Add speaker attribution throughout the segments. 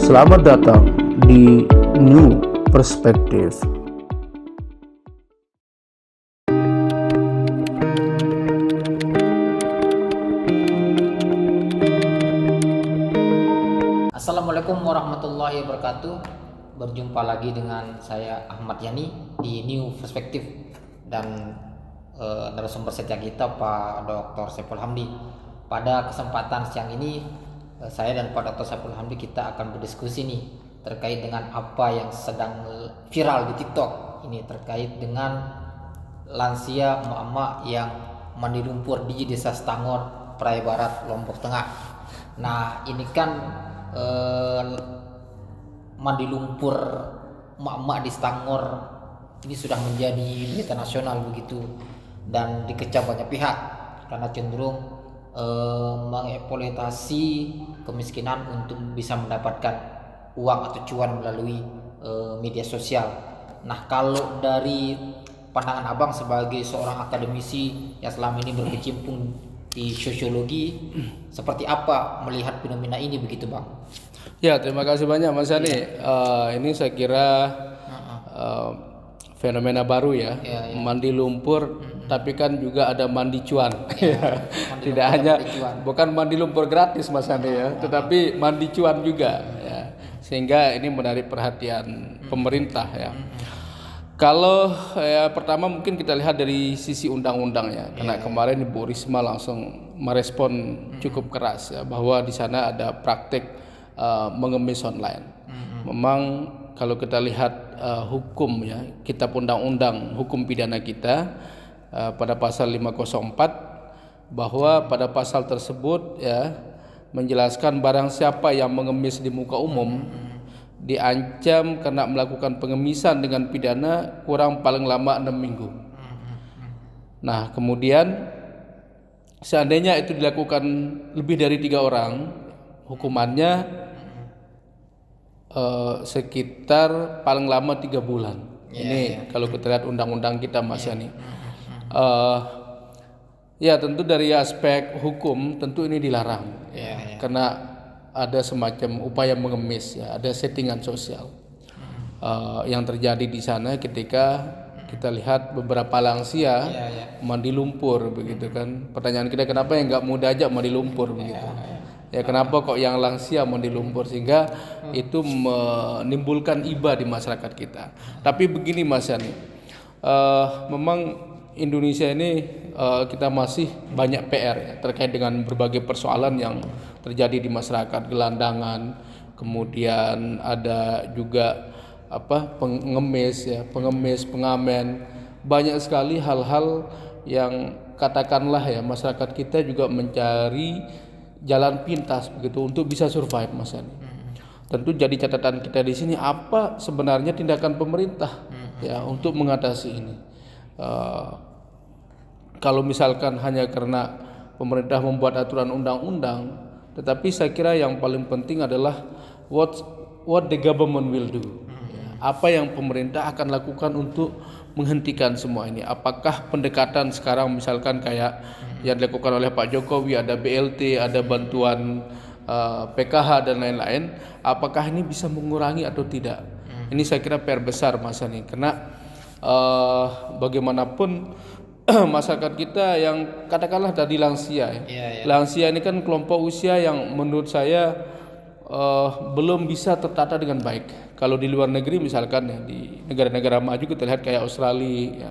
Speaker 1: Selamat datang di New Perspective.
Speaker 2: Assalamualaikum warahmatullahi wabarakatuh. Berjumpa lagi dengan saya Ahmad Yani di New Perspective dan narasumber setia kita Pak Dr. Saiful Hamdi. Pada kesempatan siang ini saya dan Pak Dr. Saiful Hamdi kita akan berdiskusi nih terkait dengan apa yang sedang viral di TikTok ini terkait dengan lansia emak-emak yang mandi lumpur di Desa Stangor, Praia Barat, Lombok Tengah. Nah, ini kan mandi lumpur emak-emak di Stangor ini sudah menjadi berita nasional begitu dan dikecam banyak pihak karena cenderung mengeksploitasi kemiskinan untuk bisa mendapatkan uang atau cuan melalui media sosial. Nah, kalau dari pandangan Abang sebagai seorang akademisi yang selama ini berkecimpung di sosiologi, seperti apa melihat fenomena ini begitu, Bang?
Speaker 3: Ya, terima kasih banyak Mas Yani. Ini saya kira fenomena baru ya, mandi lumpur, tapi kan juga ada mandi cuan. Tidak hanya bukan mandi lumpur gratis Mas Yani ya, tetapi mandi cuan juga. Ya. Sehingga ini menarik perhatian pemerintah ya. Kalau pertama mungkin kita lihat dari sisi undang-undangnya, karena kemarin Ibu Risma langsung merespon cukup keras ya, bahwa di sana ada praktek mengemis online. Memang kalau kita lihat hukum ya, kitab undang-undang hukum pidana kita pada pasal 504 bahwa pada pasal tersebut ya menjelaskan barang siapa yang mengemis di muka umum diancam kena melakukan pengemisan dengan pidana kurang paling lama 6 minggu. Nah, kemudian seandainya itu dilakukan lebih dari 3 orang, hukumannya sekitar paling lama 3 bulan. Ini kalau kita lihat undang-undang kita Mas Yani. Ya tentu dari aspek hukum tentu ini dilarang karena ada semacam upaya mengemis ya, ada settingan sosial yang terjadi di sana ketika kita lihat beberapa lansia mandi lumpur begitu kan. Pertanyaan kita, kenapa yang nggak muda aja mandi lumpur begitu? Ya kenapa kok yang lansia mandi lumpur, sehingga itu menimbulkan iba di masyarakat kita. Tapi begini Mas Yani, memang Indonesia ini kita masih banyak PR ya, terkait dengan berbagai persoalan yang terjadi di masyarakat, gelandangan, kemudian ada juga pengemis ya, pengamen, banyak sekali hal-hal yang katakanlah ya masyarakat kita juga mencari jalan pintas begitu untuk bisa survive Mas Yani. Tentu jadi catatan kita di sini, apa sebenarnya tindakan pemerintah ya untuk mengatasi ini. Kalau misalkan hanya karena pemerintah membuat aturan undang-undang, tetapi saya kira yang paling penting adalah what the government will do. Apa yang pemerintah akan lakukan untuk menghentikan semua ini? Apakah pendekatan sekarang misalkan kayak yang dilakukan oleh Pak Jokowi, ada BLT, ada bantuan PKH dan lain-lain, apakah ini bisa mengurangi atau tidak? Ini saya kira PR besar Mas Yani, karena bagaimanapun masyarakat kita yang katakanlah tadi lansia ya. Lansia ini kan kelompok usia yang menurut saya belum bisa tertata dengan baik. Kalau di luar negeri misalkan ya, di negara-negara maju kita lihat kayak Australia ya.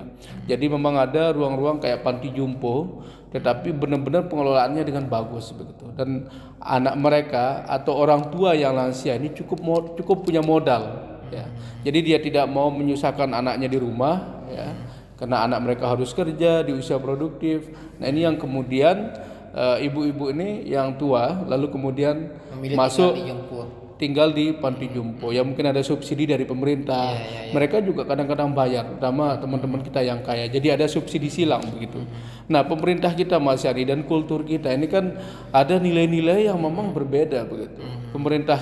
Speaker 3: Jadi memang ada ruang-ruang kayak panti jompo, tetapi benar-benar pengelolaannya dengan bagus begitu. Dan anak mereka atau orang tua yang lansia ini cukup punya modal ya. Jadi dia tidak mau menyusahkan anaknya di rumah ya, karena anak mereka harus kerja di usia produktif. Nah ini yang kemudian ibu-ibu ini yang tua lalu kemudian masuk tinggal di panti jompo ya, mungkin ada subsidi dari pemerintah. Mereka juga kadang-kadang bayar, terutama teman-teman kita yang kaya, jadi ada subsidi silang begitu. Nah pemerintah kita Mas Yani dan kultur kita ini kan ada nilai-nilai yang memang berbeda begitu. Pemerintah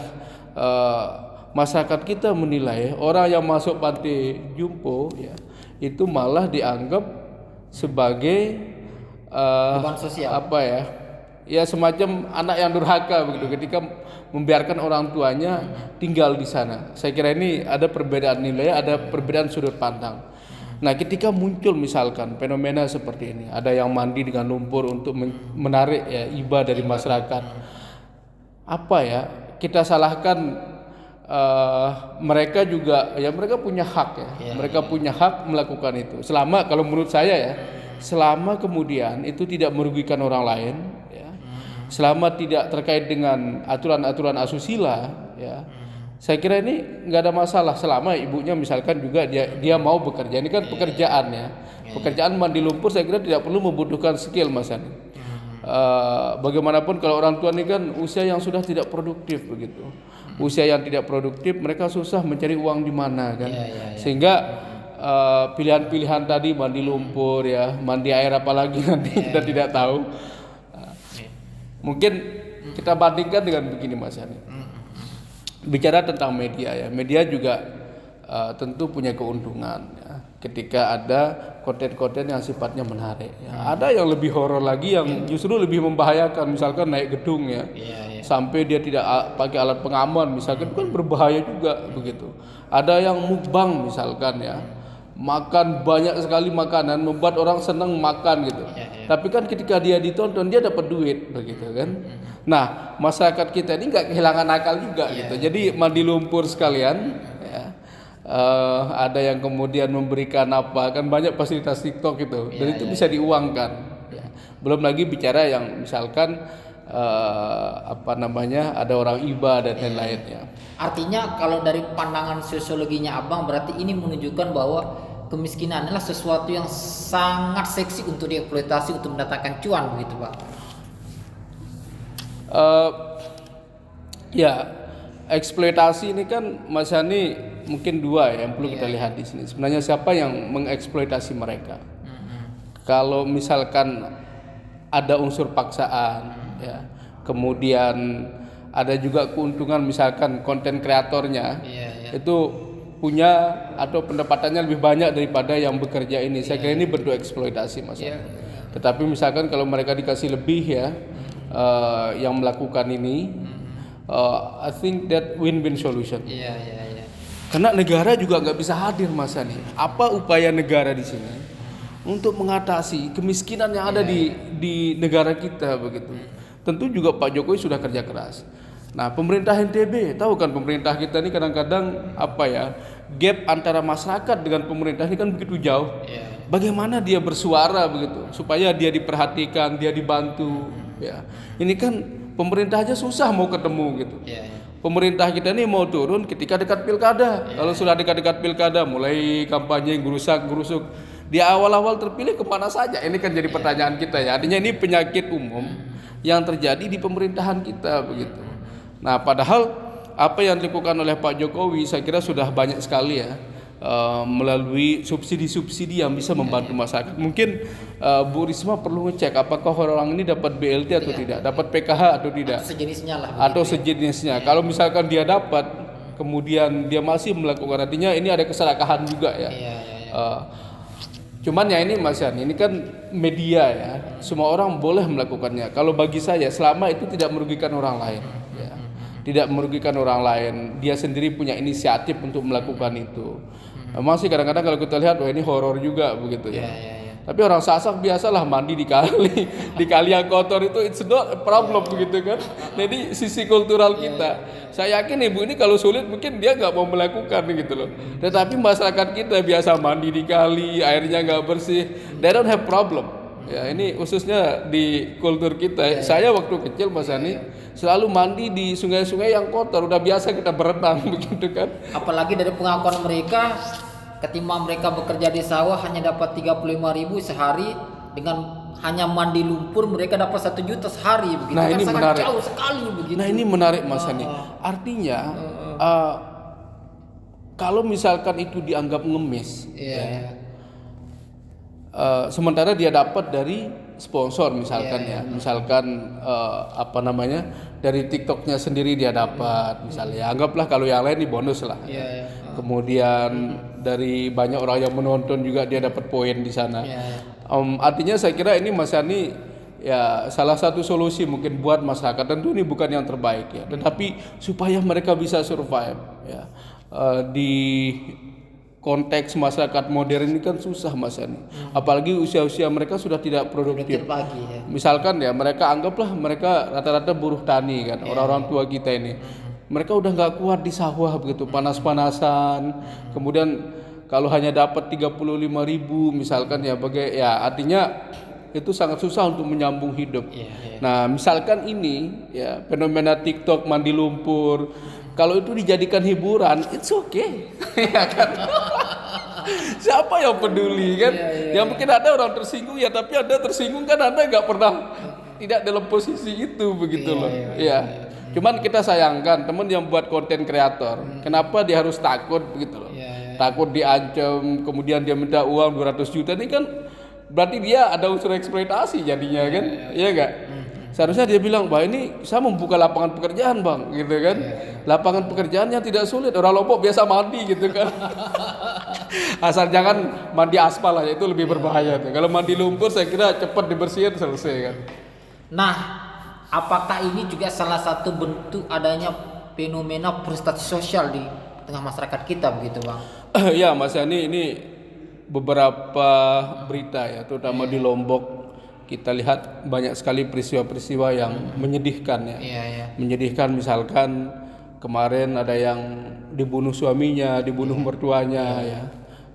Speaker 3: masyarakat kita menilai orang yang masuk panti jompo ya itu malah dianggap sebagai
Speaker 2: beban sosial.
Speaker 3: ya semacam anak yang durhaka begitu ketika membiarkan orang tuanya tinggal di sana. Saya kira ini ada perbedaan nilai, ada perbedaan sudut pandang. Nah, ketika muncul misalkan fenomena seperti ini, ada yang mandi dengan lumpur untuk menarik ya iba dari masyarakat. Apa ya? Kita salahkan mereka juga ya, mereka punya hak ya. Mereka punya hak melakukan itu. Selama kalau menurut saya ya, selama kemudian itu tidak merugikan orang lain ya. Selama tidak terkait dengan aturan-aturan asusila ya. Saya kira ini nggak ada masalah selama ibunya misalkan juga dia mau bekerja. Ini kan pekerjaan ya. Pekerjaan mandi lumpur saya kira tidak perlu membutuhkan skill Mas Ani. Bagaimanapun kalau orang tua ini kan usia yang sudah tidak produktif begitu. Usia yang tidak produktif mereka susah mencari uang di mana kan. Sehingga pilihan-pilihan tadi mandi lumpur ya, mandi air apalagi nanti kita tidak tahu. Mungkin kita bandingkan dengan begini Mas Ani. Bicara tentang media ya, media juga tentu punya keuntungan ya, ketika ada konten-konten yang sifatnya menarik ya. Ada yang lebih horor lagi yang justru lebih membahayakan, misalkan naik gedung ya, sampai dia tidak pakai alat pengaman misalkan, itu kan berbahaya juga begitu. Ada yang mukbang misalkan ya, makan banyak sekali makanan membuat orang senang makan gitu. Tapi kan ketika dia ditonton dia dapat duit begitu kan. Nah, masyarakat kita ini nggak kehilangan akal juga gitu. Jadi mandi lumpur sekalian ya. Ada yang kemudian memberikan apa, kan banyak fasilitas TikTok itu. Dan itu bisa diuangkan ya. Belum lagi bicara yang misalkan ada orang iba dan lain-lainnya.
Speaker 2: Artinya kalau dari pandangan sosiologinya Abang berarti ini menunjukkan bahwa kemiskinan adalah sesuatu yang sangat seksi untuk dieksploitasi untuk mendatangkan cuan begitu Pak.
Speaker 3: Ya, eksploitasi ini kan Mas Hani mungkin dua ya, yang perlu kita lihat di sini. Sebenarnya siapa yang mengeksploitasi mereka? Kalau misalkan ada unsur paksaan ya, kemudian ada juga keuntungan misalkan konten kreatornya itu punya atau pendapatannya lebih banyak daripada yang bekerja ini. Saya kira ini bentuk eksploitasi Mas. Tetapi misalkan kalau mereka dikasih lebih ya, yang melakukan ini, I think that win-win solution. Karena negara juga nggak bisa hadir Mas Ani. Apa upaya negara di sini untuk mengatasi kemiskinan yang ada di negara kita begitu? Tentu juga Pak Jokowi sudah kerja keras. Nah, pemerintah NTB, tahu kan pemerintah kita ini kadang-kadang gap antara masyarakat dengan pemerintah ini kan begitu jauh. Bagaimana dia bersuara begitu supaya dia diperhatikan, dia dibantu ya. Ini kan pemerintah aja susah mau ketemu gitu. Pemerintah kita ini mau turun ketika dekat pilkada. Kalau sudah dekat-dekat pilkada mulai kampanye gerusuk. Di awal-awal terpilih kemana saja? Ini kan jadi pertanyaan kita ya. Artinya ini penyakit umum yang terjadi di pemerintahan kita begitu. Nah, padahal apa yang dilakukan oleh Pak Jokowi saya kira sudah banyak sekali ya, melalui subsidi-subsidi yang bisa membantu masyarakat. Mungkin Bu Risma perlu ngecek apakah orang ini dapat BLT atau tidak, dapat PKH atau tidak,
Speaker 2: sejenisnya lah.
Speaker 3: Atau sejenisnya. Kalau misalkan dia dapat, kemudian dia masih melakukan, artinya ini ada keserakahan juga ya. Cuman ya ini Mas Yan, ini kan media ya, semua orang boleh melakukannya. Kalau bagi saya selama itu tidak merugikan orang lain ya. Tidak merugikan orang lain, dia sendiri punya inisiatif untuk melakukan itu. Memang sih kadang-kadang kalau kita lihat wah ini horor juga begitu ya. Tapi orang Sasak biasalah mandi di kali yang kotor itu, it's not a problem begitu kan. Jadi sisi kultural kita, saya yakin ibu ini kalau sulit mungkin dia nggak mau melakukan gitu loh. Tetapi masyarakat kita biasa mandi di kali, airnya nggak bersih, they don't have problem. Ya ini khususnya di kultur kita. Saya waktu kecil Mas Ani selalu mandi di sungai-sungai yang kotor, udah biasa kita berenang begitu kan.
Speaker 2: Apalagi dari pengakuan mereka, ketimbang mereka bekerja di sawah hanya dapat 35.000 sehari, dengan hanya mandi lumpur mereka dapat 1 juta sehari begitu.
Speaker 3: Nah,
Speaker 2: kan
Speaker 3: ini
Speaker 2: sangat
Speaker 3: menarik.
Speaker 2: jauh sekali begitu.
Speaker 3: Nah, ini menarik Mas Hani. Artinya kalau misalkan itu dianggap ngemis, sementara dia dapat dari sponsor misalkan misalkan dari TikToknya sendiri dia dapat misalnya, anggaplah kalau yang lain di bonus lah. Kemudian dari banyak orang yang menonton juga dia dapat poin di sana. Artinya saya kira ini Mas Yani ya salah satu solusi mungkin buat masyarakat. Tentu ini bukan yang terbaik ya, tetapi supaya mereka bisa survive ya. Di konteks masyarakat modern ini kan susah Mas Yani. Apalagi usia-usia mereka sudah tidak produktif.
Speaker 2: Pagi, ya.
Speaker 3: Misalkan ya mereka anggaplah mereka rata-rata buruh tani kan, orang-orang tua kita ini. Mereka udah nggak kuat di sawah begitu, panas-panasan. Kemudian kalau hanya dapat 35.000 misalkan ya artinya itu sangat susah untuk menyambung hidup. Nah, misalkan ini ya fenomena TikTok mandi lumpur, kalau itu dijadikan hiburan, it's okay. Ya kan? Siapa yang peduli kan? Ya mungkin ada orang tersinggung ya, tapi Anda tersinggung kan Anda nggak pernah tidak dalam posisi itu begitu loh. Ya. Cuman kita sayangkan teman yang buat konten kreator, kenapa dia harus takut begitu loh? Takut diancam, kemudian dia minta uang 200 juta, ini kan berarti dia ada unsur eksploitasi jadinya kan? Iya enggak? Seharusnya dia bilang, "Bah, ini saya membuka lapangan pekerjaan, Bang." Gitu kan? Lapangan pekerjaannya tidak sulit, orang Lombok biasa mandi gitu kan. Asal jangan mandi aspal aja, itu lebih berbahaya tuh. Kalau mandi lumpur saya kira cepat dibersihin selesai kan.
Speaker 2: Nah, apakah ini juga salah satu bentuk adanya fenomena frustasi sosial di tengah masyarakat kita begitu, Bang?
Speaker 3: Ya Mas Yani, ini beberapa berita ya, terutama di Lombok kita lihat banyak sekali peristiwa-peristiwa yang menyedihkan ya. Menyedihkan, misalkan kemarin ada yang dibunuh suaminya, dibunuh mertuanya ya.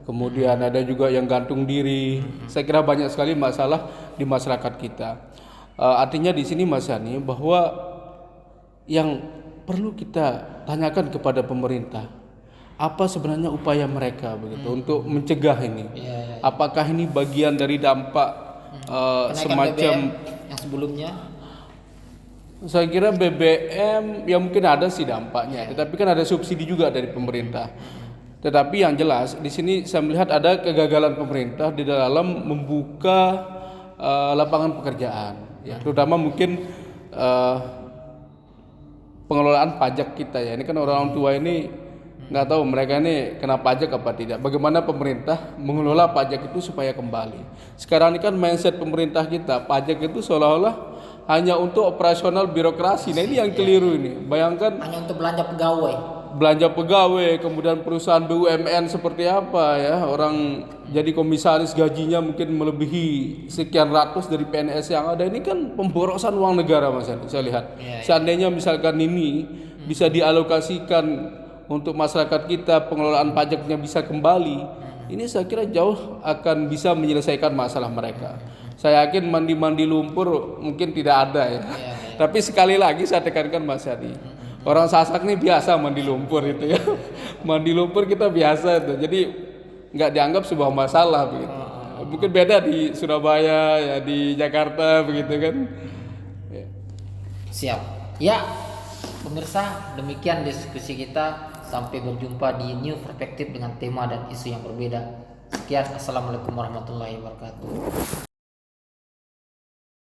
Speaker 3: Kemudian ada juga yang gantung diri. Saya kira banyak sekali masalah di masyarakat kita. Artinya di sini Mas Yani bahwa yang perlu kita tanyakan kepada pemerintah, apa sebenarnya upaya mereka begitu untuk mencegah ini? Apakah ini bagian dari dampak semacam
Speaker 2: BBM yang sebelumnya?
Speaker 3: Saya kira BBM ya mungkin ada sih dampaknya, tetapi kan ada subsidi juga dari pemerintah. Tetapi yang jelas di sini saya melihat ada kegagalan pemerintah di dalam membuka lapangan pekerjaan, ya, terutama mungkin pengelolaan pajak kita ya. Ini kan orang tua ini nggak tahu mereka ini kena pajak apa tidak. Bagaimana pemerintah mengelola pajak itu supaya kembali. Sekarang ini kan mindset pemerintah kita, pajak itu seolah-olah hanya untuk operasional birokrasi. Nah ini yang keliru ini. Bayangkan
Speaker 2: hanya untuk belanja pegawai.
Speaker 3: Belanja pegawai, kemudian perusahaan BUMN seperti apa ya. Orang jadi komisaris gajinya mungkin melebihi sekian ratus dari PNS yang ada. Ini kan pemborosan uang negara Mas Andi, saya lihat. Seandainya misalkan ini bisa dialokasikan untuk masyarakat kita, pengelolaan pajaknya bisa kembali, ini saya kira jauh akan bisa menyelesaikan masalah mereka. Saya yakin mandi-mandi lumpur mungkin tidak ada ya. Tapi sekali lagi saya tekankan Mas Adi, orang Sasak ini biasa mandi lumpur itu ya. Mandi lumpur kita biasa itu, jadi nggak dianggap sebuah masalah begitu. Mungkin beda di Surabaya ya, di Jakarta begitu kan.
Speaker 2: Siap. Ya, pemirsa, demikian diskusi kita. Sampai berjumpa di New Perspective dengan tema dan isu yang berbeda. Sekian, assalamualaikum warahmatullahi wabarakatuh.